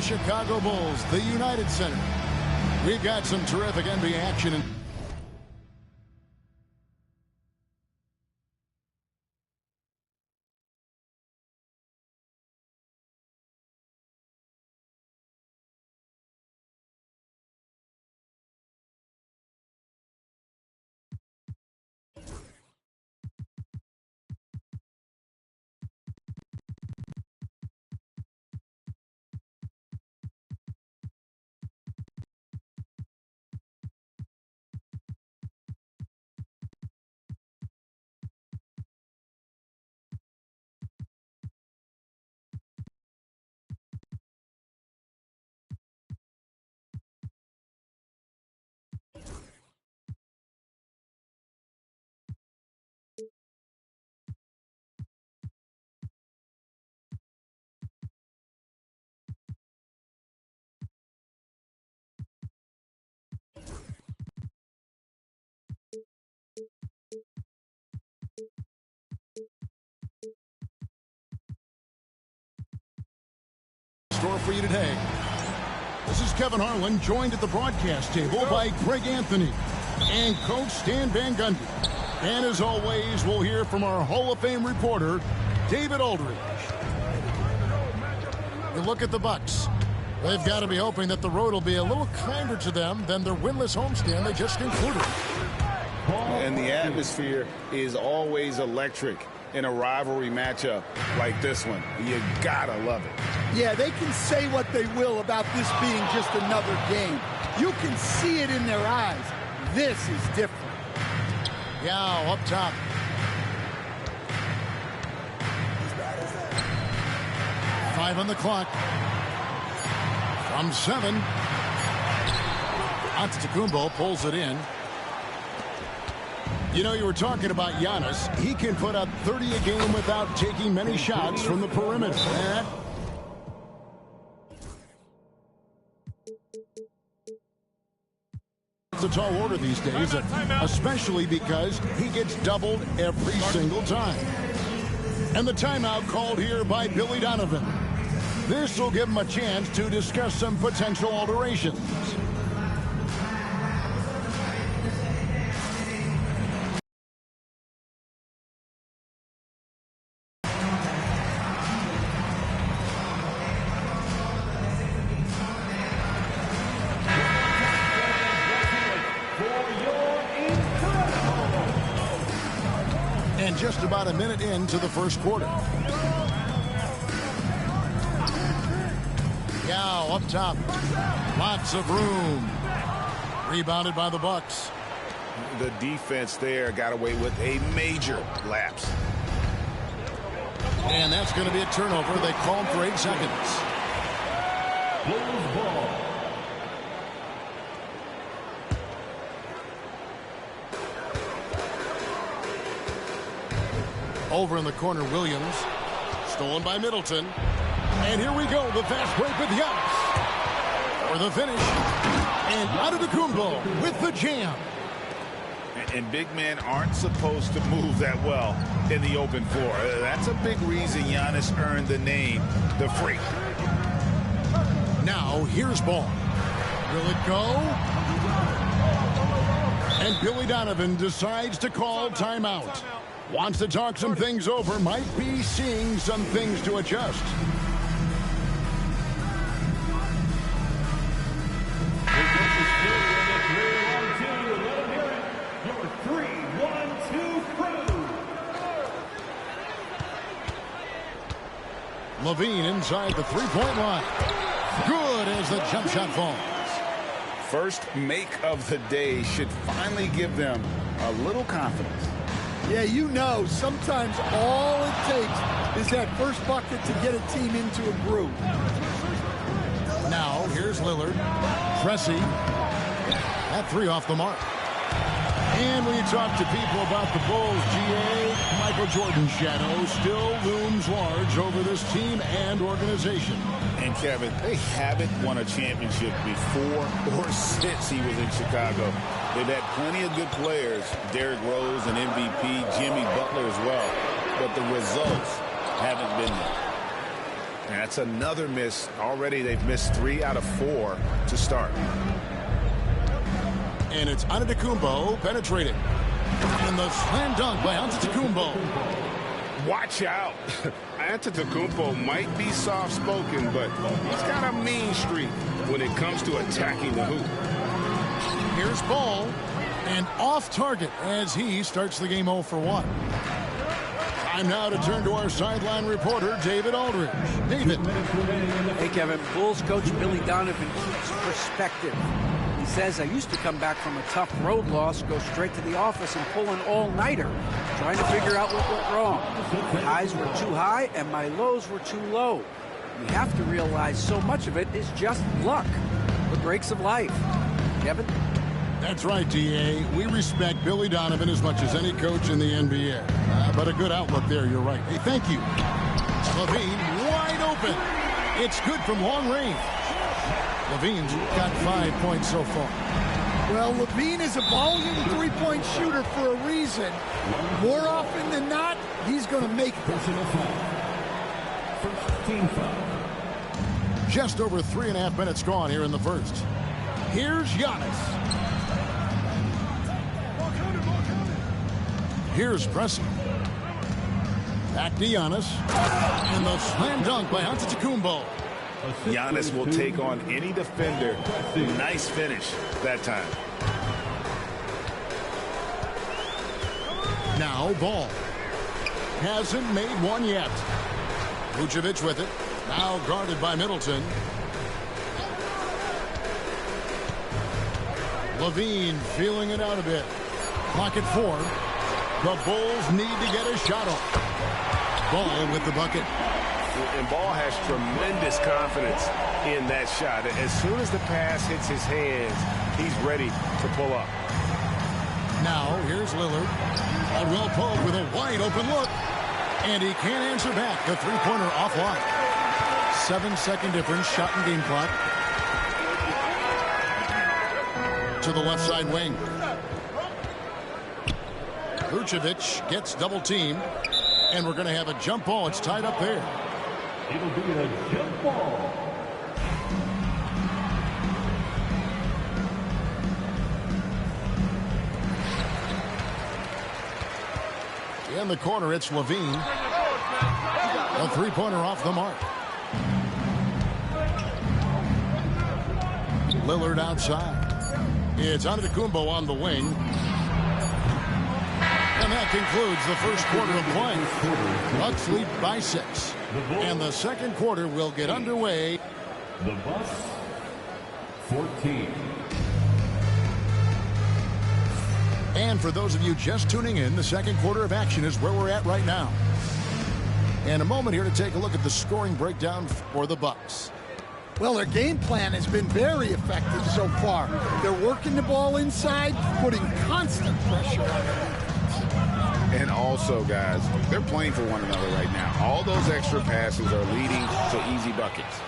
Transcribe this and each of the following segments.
the Chicago Bulls, the United Center. We've got some terrific NBA action. Store for you today. This is Kevin Harlan, joined at the broadcast table by Greg Anthony and Coach Stan Van Gundy. And as always, we'll hear from our Hall of Fame reporter, David Aldridge. You look at the Bucks. They've got to be hoping that the road will be a little kinder to them than their winless homestand they just concluded. And the atmosphere is always electric in a rivalry matchup like this one. You gotta love it. Yeah, they can say what they will about this being just another game. You can see it in their eyes. This is different. Yao up top. Five on the clock. From 7. Antetokounmpo pulls it in. You know, you were talking about Giannis. He can put up 30 a game without taking many shots from the perimeter. It's a tall order these days, especially because he gets doubled every single time. And the timeout called here by Billy Donovan. This will give him a chance to discuss some potential alterations. And just about a minute into the first quarter. Yao up top. Lots of room. Rebounded by the Bucks. The defense there got away with a major lapse. And that's going to be a turnover. They called for 8 seconds. Bulls ball. Over in the corner, Williams. Stolen by Middleton. And here we go, the fast break with Giannis. For the finish. And Antetokounmpo with the jam. And big men aren't supposed to move that well in the open floor. That's a big reason Giannis earned the name, the Freak. Now, here's ball. Will it go? And Billy Donovan decides to call timeout. Wants to talk some things over, might be seeing some things to adjust. Levine inside the three-point line. Good as the jump shot falls. First make of the day should finally give them a little confidence. Yeah, you know, sometimes all it takes is that first bucket to get a team into a groove. Now, here's Lillard. Pressey. That 3 off the mark. And when you talk to people about the Bulls, GA, Michael Jordan's shadow still looms large over this team and organization. And Kevin, they haven't won a championship before or since he was in Chicago. They've had plenty of good players, Derrick Rose, an MVP, Jimmy Butler as well, but the results haven't been there. That's another miss. Already they've missed 3 out of 4 to start. And it's Antetokounmpo penetrating. And the slam dunk by Antetokounmpo. Watch out. Antetokounmpo might be soft-spoken, but he's got a mean streak when it comes to attacking the hoop. Here's Ball. And off target as he starts the game 0 for 1. Time now to turn to our sideline reporter, David Aldridge. David. Hey, Kevin. Bulls coach Billy Donovan keeps perspective. He says, I used to come back from a tough road loss, go straight to the office and pull an all-nighter, trying to figure out what went wrong. My highs were too high and my lows were too low. You have to realize so much of it is just luck, the breaks of life. Kevin? That's right, D.A. We respect Billy Donovan as much as any coach in the NBA. But a good outlook there, you're right. Hey, thank you. LaVine wide open. It's good from long range. LaVine's got 5 points so far. Well, LaVine is a volume three-point shooter for a reason. More often than not, he's going to make personal foul. First team foul. Just over 3.5 minutes gone here in the first. Here's Giannis. Here's Preston. Back to Giannis. And the slam dunk by Antetokounmpo. Giannis will take on any defender. Nice finish that time. Now Ball. Hasn't made one yet. Vucevic with it. Now guarded by Middleton. LaVine feeling it out a bit. Clock at 4. The Bulls need to get a shot off. Ball with the bucket. And Ball has tremendous confidence in that shot. As soon as the pass hits his hands, he's ready to pull up. Now, here's Lillard. Caldwell Pope with a wide open look. And he can't answer back. The three-pointer offline. 7-second difference, shot and game clock. To the left side wing. Vucevic gets double-teamed. And we're going to have a jump ball. It's tied up there. It'll be a jump ball. In the corner, it's LaVine. A three-pointer off the mark. Lillard outside. It's Antetokounmpo on the wing. And that concludes the first quarter of play. Bucks lead by 6. And the second quarter will get underway. The Bucks, 14. And for those of you just tuning in, the second quarter of action is where we're at right now. And a moment here to take a look at the scoring breakdown for the Bucks. Well, their game plan has been very effective so far. They're working the ball inside, putting constant pressure on it. And also, guys, they're playing for one another right now. All those extra passes are leading to easy buckets.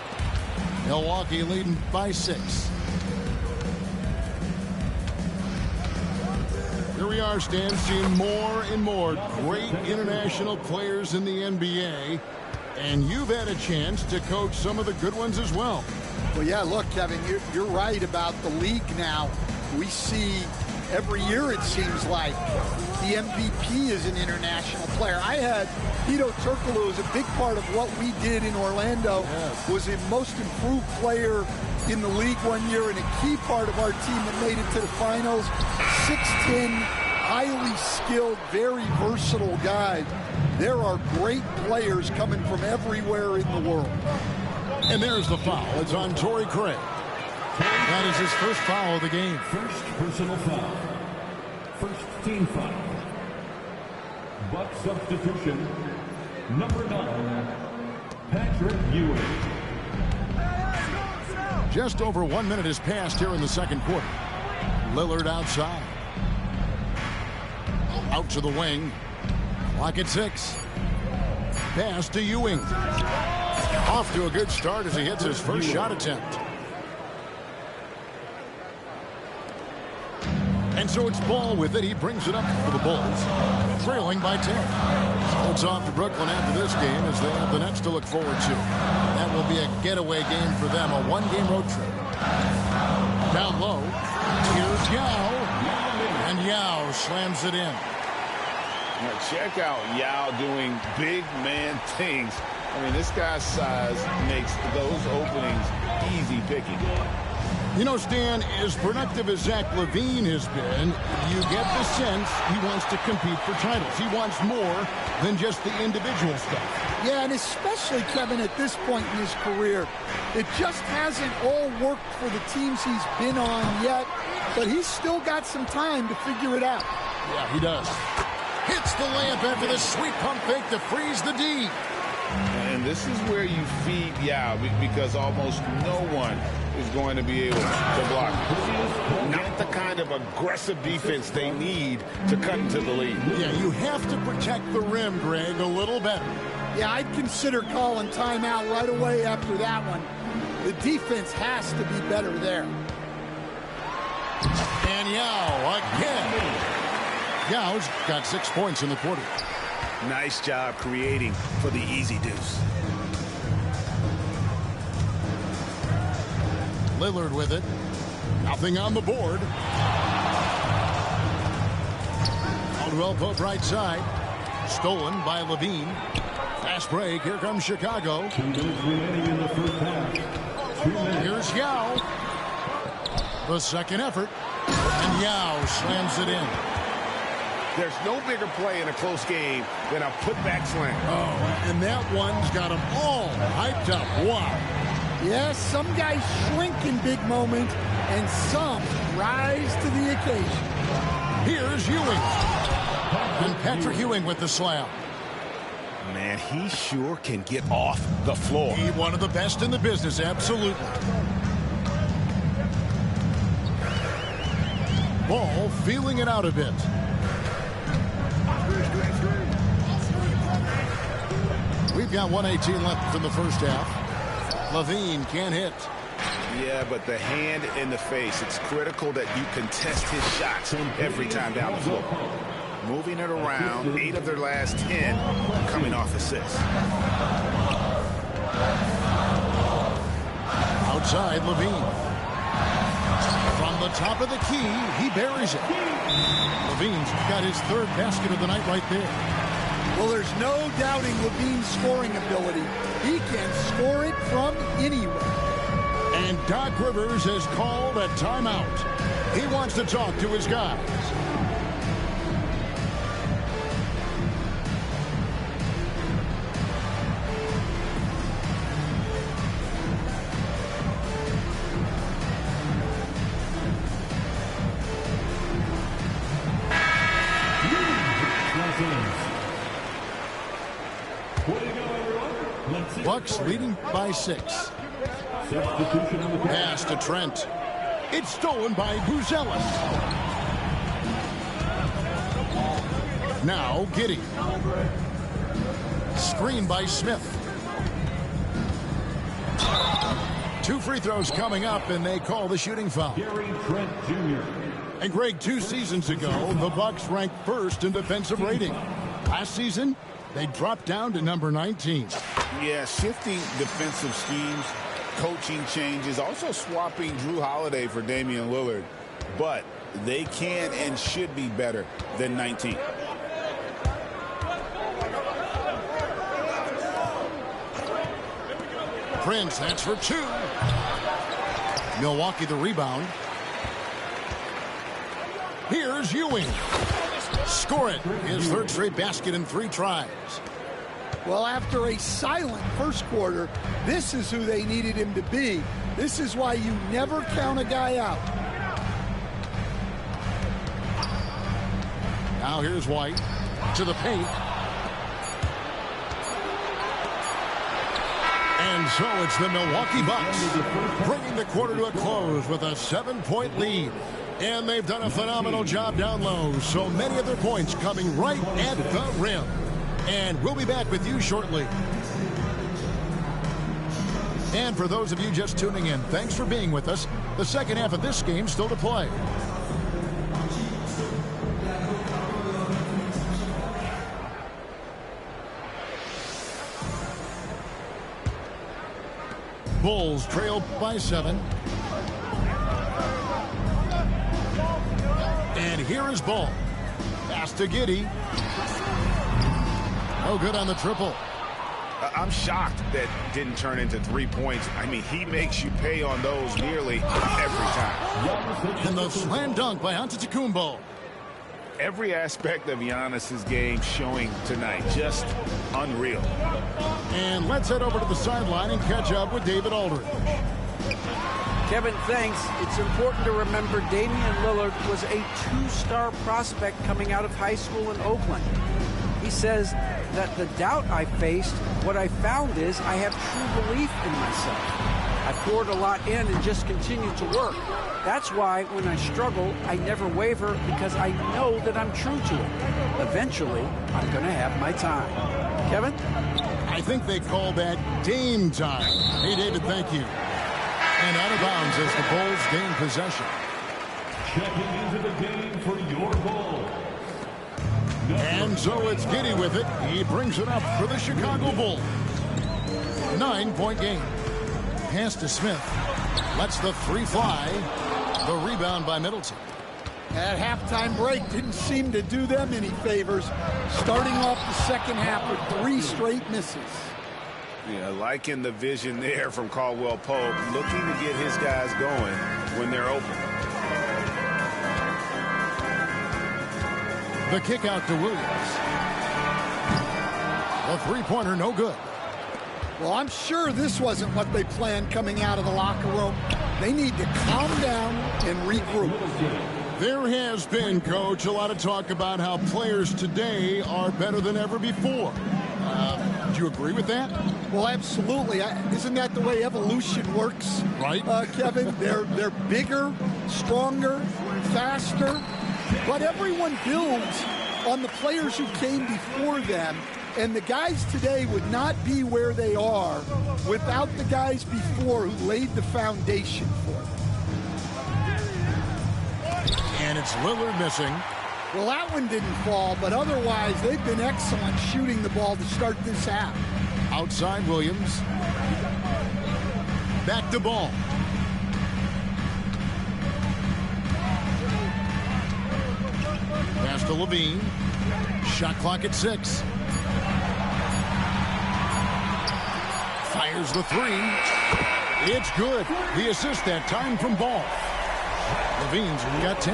Milwaukee leading by 6. Here we are, Stan, seeing more and more great international players in the NBA. And you've had a chance to coach some of the good ones as well. Well, yeah, look, Kevin, you're right about the league now. We see every year, it seems like, the MVP is an international player. I had Hedo Turkoglu as a big part of what we did in Orlando. Yes. Was a most improved player in the league one year and a key part of our team that made it to the finals. 6'10", highly skilled, very versatile guy. There are great players coming from everywhere in the world. And there's the foul. It's on Torrey Craig. That is his first foul of the game. First personal foul. First team foul. Buck substitution. Number 9, Patrick Ewing. Just over 1 minute has passed here in the second quarter. Lillard outside. Out to the wing. Clock at 6. Pass to Ewing. Off to a good start as he hits his first shot attempt. And so it's Ball with it. He brings it up for the Bulls, trailing by 10. So it's off to Brooklyn after this game as they have the Nets to look forward to. That will be a getaway game for them, a one-game road trip. Down low, here's Yao, and Yao slams it in. Now check out Yao doing big man things. I mean, this guy's size makes those openings easy picking. You know, Stan, as productive as Zach LaVine has been, you get the sense he wants to compete for titles. He wants more than just the individual stuff. Yeah, and especially, Kevin, at this point in his career, it just hasn't all worked for the teams he's been on yet, but he's still got some time to figure it out. Yeah, he does. Hits the layup after the sweet pump fake to freeze the D. And this is where you feed Yao because almost no one is going to be able to block. Not the kind of aggressive defense they need to cut into the lead. Yeah, you have to protect the rim, Greg, a little better. Yeah, I'd consider calling timeout right away after that one. The defense has to be better there. And Yao again. Yao's got 6 points in the quarter. Nice job creating for the easy deuce. Lillard with it. Nothing on the board. Caldwell Pope right side. Stolen by LaVine. Fast break. Here comes Chicago. 2 minutes remaining in the first half. 2 minutes. Here's Yao. The second effort. And Yao slams it in. There's no bigger play in a close game than a putback slam. Oh, and that one's got them all hyped up. Wow. Yes, some guys shrink in big moments, and some rise to the occasion. Here's Ewing. And Patrick Ewing with the slam. Man, he sure can get off the floor. He one of the best in the business, absolutely. Ball feeling it out a bit. We've got 1:18 left in the first half. LaVine can't hit. Yeah, but the hand in the face, it's critical that you contest his shots every time down the floor. Moving it around, 8 of their last 10 coming off assists. Outside, LaVine. From the top of the key, he buries it. LaVine's got his third basket of the night right there. Well, there's no doubting LaVine's scoring ability. He can score it from anywhere. And Doc Rivers has called a timeout. He wants to talk to his guys. Bucks leading by 6. Pass to Trent. It's stolen by Buzelis. Now Giddey. Screen by Smith. 2 free throws coming up, and they call the shooting foul. Gary Trent Jr. And Greg, 2 seasons ago, the Bucks ranked first in defensive rating. Last season, they dropped down to number 19. Yeah, shifting defensive schemes, coaching changes, also swapping Drew Holiday for Damian Lillard. But they can and should be better than 19. Prince, that's for 2. Milwaukee the rebound. Here's Ewing. Score it. His third straight basket in 3 tries. Well, after a silent first quarter, this is who they needed him to be. This is why you never count a guy out. Now here's White to the paint. And so it's the Milwaukee Bucks bringing the quarter to a close with a 7-point lead. And they've done a phenomenal job down low. So many of their points coming right at the rim. And we'll be back with you shortly. And for those of you just tuning in, thanks for being with us. The second half of this game still to play. Bulls trail by 7. And here is Ball. Pass to Giddey. No good on the triple. I'm shocked that didn't turn into 3 points. I mean, he makes you pay on those nearly every time. And the slam dunk by Antetokounmpo. Every aspect of Giannis's game showing tonight. Just unreal. And let's head over to the sideline and catch up with David Aldridge. Kevin, thanks. It's important to remember Damian Lillard was a 2-star prospect coming out of high school in Oakland. He says that the doubt I faced, what I found is I have true belief in myself. I poured a lot in and just continued to work. That's why when I struggle, I never waver because I know that I'm true to it. Eventually, I'm going to have my time. Kevin? I think they call that Dame time. Hey, David, thank you. And out of bounds as the Bulls gain possession. Checking into the game for your Bulls. And so it's Giddey with it. He brings it up for the Chicago Bulls. 9-point game. Pass to Smith. Lets the 3 fly. The rebound by Middleton. That halftime break didn't seem to do them any favors. Starting off the second half with 3 straight misses. Yeah, liking the vision there from Caldwell Pope, looking to get his guys going when they're open. The kick out to Williams. The 3-pointer no good. Well, I'm sure this wasn't what they planned coming out of the locker room. They need to calm down and regroup. There has been, Coach, a lot of talk about how players today are better than ever before. Do you agree with that? Well, absolutely. Isn't that the way evolution works? Right. Kevin, they're bigger, stronger, faster, but everyone builds on the players who came before them, and the guys today would not be where they are without the guys before who laid the foundation for them. And it's Lillard missing. Well, that one didn't fall, but otherwise they've been excellent shooting the ball to start this half. Outside Williams. Back to Ball. Pass to Levine. Shot clock at 6. Fires the 3. It's good. The assist that time from Ball. Levine's got 10.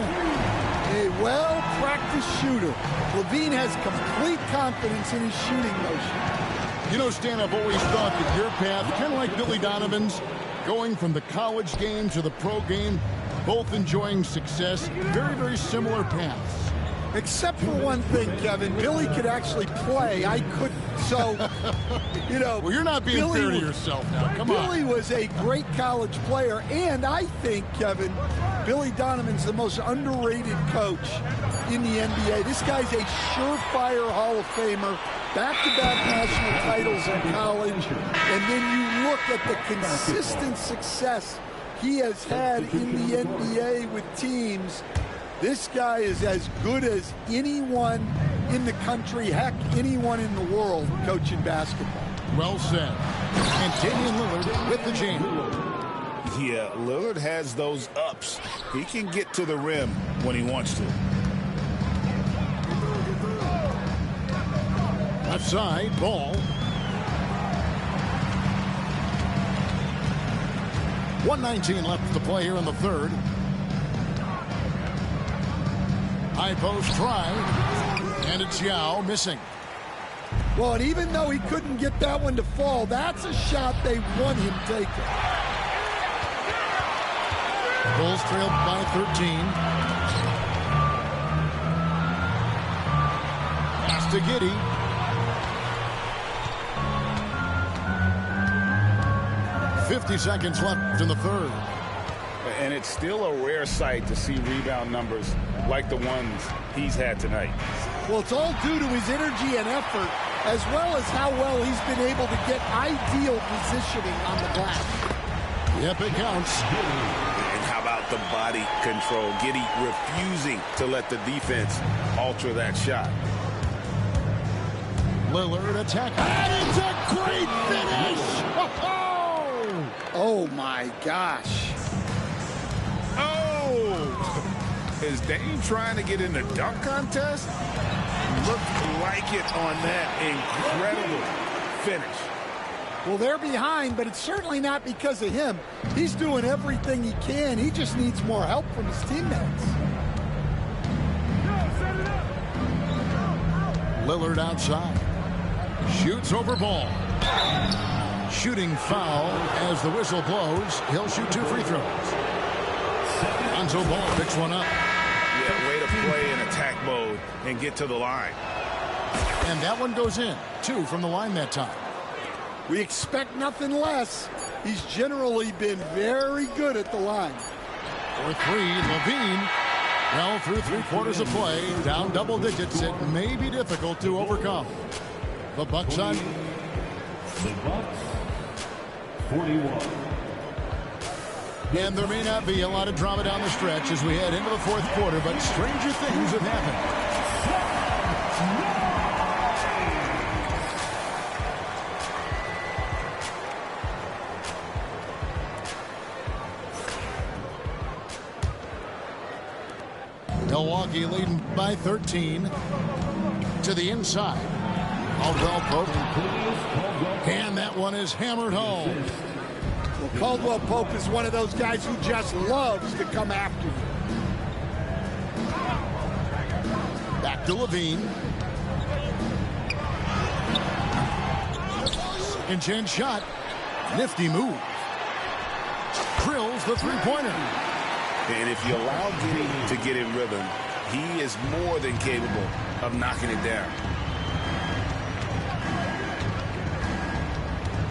A well-practiced shooter. Levine has complete confidence in his shooting motion. You know, Stan, I've always thought that your path, kind of like Billy Donovan's, going from the college game to the pro game, both enjoying success, very, very similar paths. Except for one thing, Kevin. Billy could actually play. I couldn't. So, you know. Well, you're not being fair to yourself now. Come on. Billy was a great college player. And I think, Kevin, Billy Donovan's the most underrated coach in the NBA. This guy's a surefire Hall of Famer. Back-to-back national titles in college. And then you look at the consistent success he has had in the NBA with teams. This guy is as good as anyone in the country, heck, anyone in the world coaching basketball. Well said. And Damian Lillard with the jam. Yeah, Lillard has those ups. He can get to the rim when he wants to. Left side, Ball. 1:19 left to play here in the third. High post try, and it's Yao missing. Well, and even though he couldn't get that one to fall, that's a shot they want him taking. Bulls trailed by 13. Pass to Giddey. .50 seconds left in the third. And it's still a rare sight to see rebound numbers like the ones he's had tonight. Well, it's all due to his energy and effort, as well as how well he's been able to get ideal positioning on the glass. Yep, it counts. And how about the body control? Giddey refusing to let the defense alter that shot. Lillard attacking. And it's a great finish! Oh! Oh, my gosh. Oh! Is Dame trying to get in the dunk contest? Looked like it on that incredible finish. Well, they're behind, but it's certainly not because of him. He's doing everything he can. He just needs more help from his teammates. Lillard outside. Shoots over ball. Shooting foul as the whistle blows. He'll shoot 2 free throws. Lonzo Ball picks one up. Yeah, way to play in attack mode and get to the line. And that one goes in. 2 from the line that time. We expect nothing less. He's generally been very good at the line. For 3, LaVine. Well, through 3 quarters of play, down double digits, it may be difficult to overcome. The Bucks on. The Bucks, 41. And there may not be a lot of drama down the stretch as we head into the 4th quarter, but stranger things have happened. Milwaukee leading by 13 to the inside. Caldwell Pope. And that one is hammered home. Well, Caldwell Pope is one of those guys who just loves to come after you. Back to LaVine. Second chance shot. Nifty move. Drills the three-pointer. And if you allow Giddey to get in rhythm, he is more than capable of knocking it down.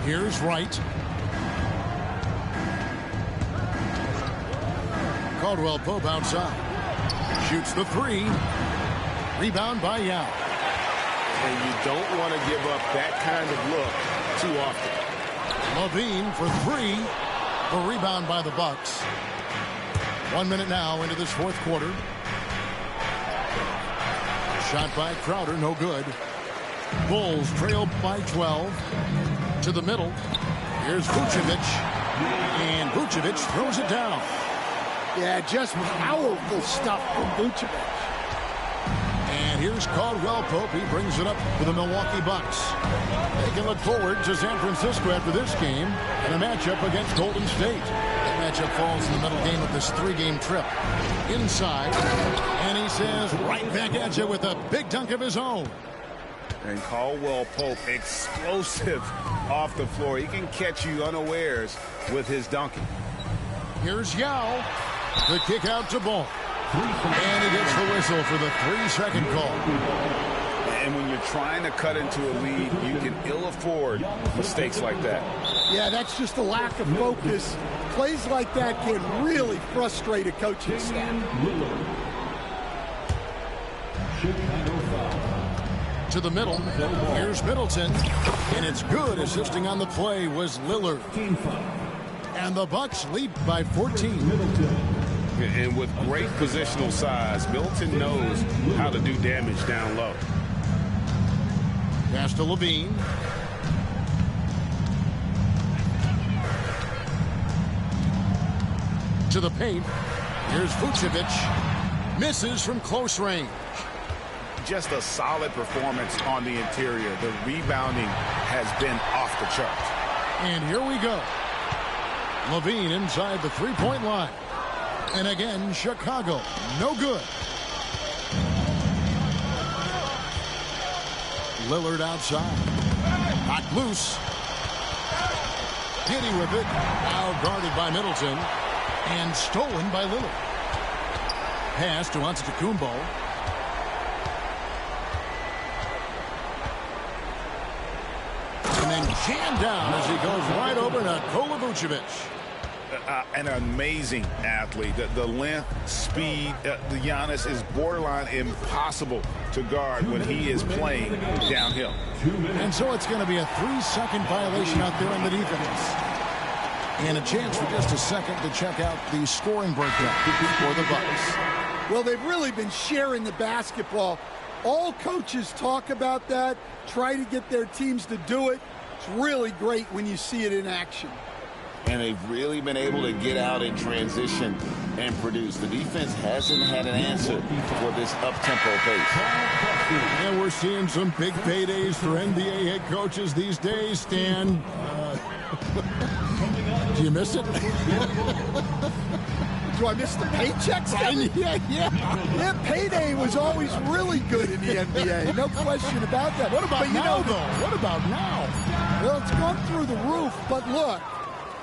Here's Wright. Caldwell Pope outside. Shoots the 3. Rebound by Yao. And you don't want to give up that kind of look too often. LaVine for 3. The rebound by the Bucks. 1 minute now into this 4th quarter. Shot by Crowder, no good. Bulls trail by 12. To the middle. Here's Vucevic. And Vucevic throws it down. Yeah, just powerful stuff from Vucevic. And here's Caldwell Pope. He brings it up for the Milwaukee Bucks. They can look forward to San Francisco after this game and a matchup against Golden State. That matchup falls in the middle game of this 3-game trip. Inside. And he says, right back at you with a big dunk of his own. And Caldwell Pope, explosive off the floor. He can catch you unawares with his dunking. Here's Yao. The kick out to Ball. And he gets the whistle for the 3-second call. And when you're trying to cut into a lead, you can ill afford mistakes like that. Yeah, that's just a lack of focus. Plays like that can really frustrate a coaching staff. To the middle. Here's Middleton. And it's good. Assisting on the play was Lillard. And the Bucks lead by 14. And with great positional size, Middleton knows how to do damage down low. Pass to LaVine. To the paint. Here's Vucevic. Misses from close range. Just a solid performance on the interior. The rebounding has been off the charts. And here we go. LaVine inside the 3-point line. And again, Chicago, no good. Lillard outside. Knocked loose. Giddey with it. Now guarded by Middleton. And stolen by Lillard. Pass to Antetokounmpo. And then jammed down as he goes right over Nikola Vucevic. An amazing athlete. The length, speed, the Giannis is borderline impossible to guard when he is playing downhill. And so it's going to be a 3-second violation out there on the defense. And a chance for just a second to check out the scoring breakdown for the Bucks. Well, they've really been sharing the basketball. All coaches talk about that, try to get their teams to do it. It's really great when you see it in action. and they've really been able to get out in transition and produce. The defense hasn't had an answer for this up-tempo pace. And we're seeing some big paydays for NBA head coaches these days, Stan. Do you miss it? Do I miss the paychecks? Yeah, payday was always really good in the NBA. No question about that. What about now, though? What about now? Well, it's gone through the roof, but look,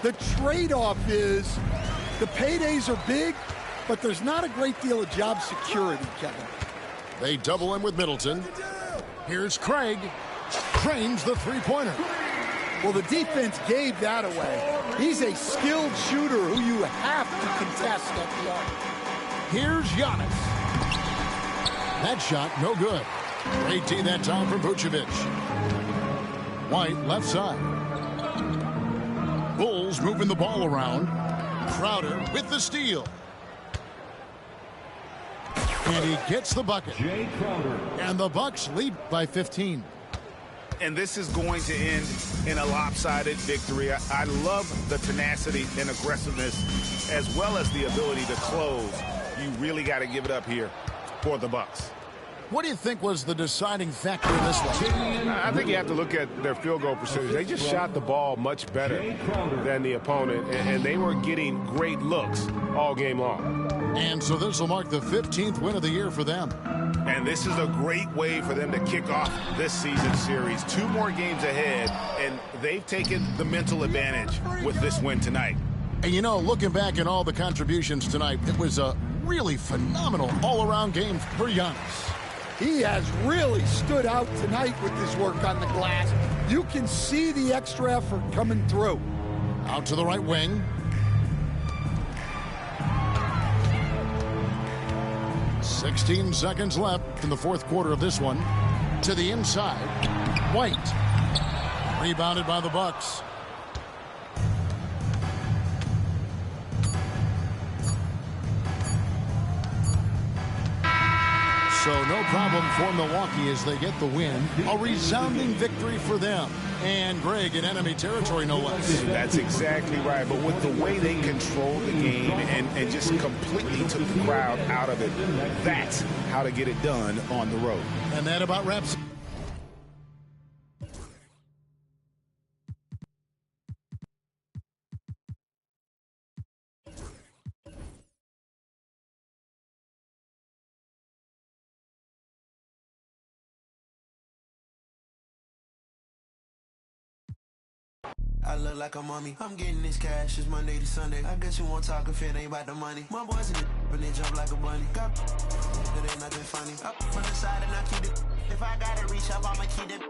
the trade-off is the paydays are big, but there's not a great deal of job security, Kevin. They double him with Middleton. Here's Craig. Trains the three-pointer. Well, the defense gave that away. He's a skilled shooter who you have to contest at the arc. Here's Giannis. That shot, no good. Great D that time from Vucevic. White, left side. Bulls moving the ball around. Crowder with the steal. And he gets the bucket. Jay Crowder. And the Bucks lead by 15. And this is going to end in a lopsided victory. I love the tenacity and aggressiveness as well as the ability to close. You really got to give it up here for the Bucks. What do you think was the deciding factor in this one? I think you have to look at their field goal percentage. They just shot the ball much better than the opponent, and they were getting great looks all game long. And so this will mark the 15th win of the year for them. And this is a great way for them to kick off this season series. 2 more games ahead, and they've taken the mental advantage with this win tonight. And you know, looking back at all the contributions tonight, it was a really phenomenal all-around game for Giannis. He has really stood out tonight with his work on the glass. You can see the extra effort coming through. Out to the right wing. "16 seconds left in the fourth quarter of this one. To the inside. White. Rebounded by the Bucks. So no problem for Milwaukee as they get the win. A resounding victory for them. And Greg in enemy territory, no less. That's exactly right. But with the way they controlled the game and just completely took the crowd out of it, that's how to get it done on the road. And that about wraps I look like a mummy. I'm getting this cash. It's Monday to Sunday. I guess you won't talk if it ain't about the money. My boys in the but they jump like a bunny. Got it ain't nothing funny. Up from the side and I keep it. If I gotta reach up, I'ma keep it.